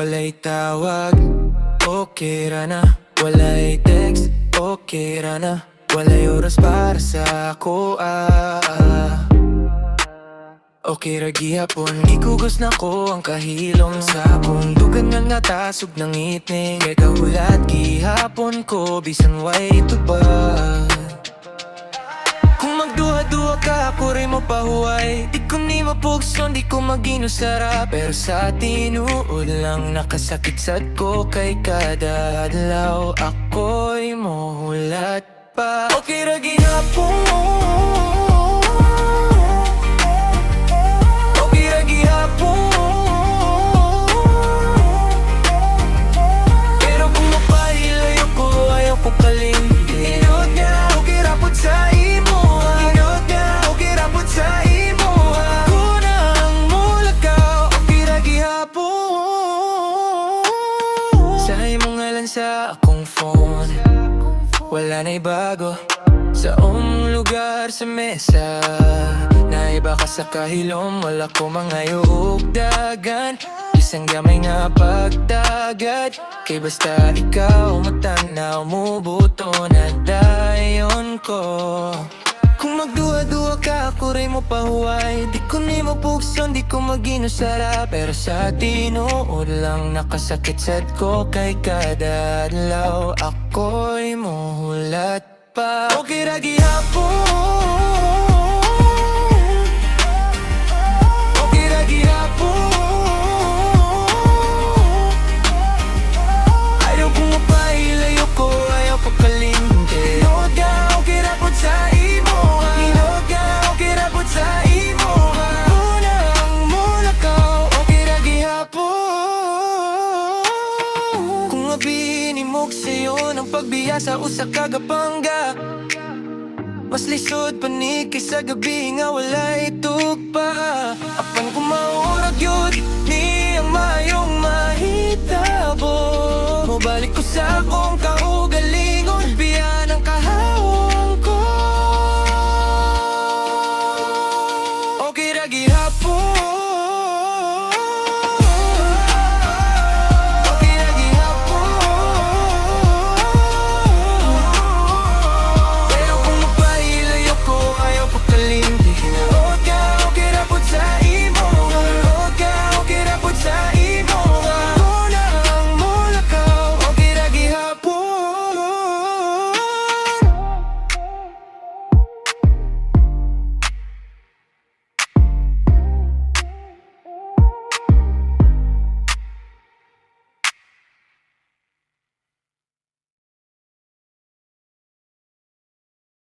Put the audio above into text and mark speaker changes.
Speaker 1: walay tawag, okay ra na. Walay text, okay ra na. Walay oras para sa ako, okay ra gihapon, gikugos na ko ang kahilom sa akong dugan nga tasog ng ngitning. Kay kahulat gihapon ko, bisan way tubag. Kung magduha-duha ka, ako rin mo pahuway. Di ko ni mapugson, di ko maginusara. Pero sa tinuod lang nakasakit sad ko. Kay kada adlaw ako'y mohulat pa. Okay ra gihapon, okay ra gihapon. Pero kung mapahilayo ko, ayaw ko kalindi. Inod nga, okay ra pud sa imo. Inod nga, okay ra pud sa imo. Kunang mulakaw, okay ra gihapon. Sa imong ngalan sa akong phone, wala na'y bago. Sa lugar sa mesa, naiba ka sa kahilom. Wala ko mga dagan, isang gamay nga pagtagad. Kay basta ikaw matanaw mo, buto na dayon ko. Kung magduha-duha ka, ako rin mo pahuway. Di ko ni mapugson, di ko maginusara. Pero sa tinuod lang nakasakit sad ko. Kay kada adlaw ako'y mohulat pa. Okay ra gihapon, okay ra gihapon. Ayaw kong mapahilayo ko, ayaw ko kalindi. Inod nga, okay ra pud sa imo. Inod nga, okay ra pud sa imo. Unang mulakaw, okay ra gihapon. Kung abinimog sa'yo ng pagbiya sa usa ka gapangga, mas lisod pa ni kaysa gabi nga walay tugpa. Apan kung maurag yun, ni ang mayong mahitabo. Mabalik ko sa akong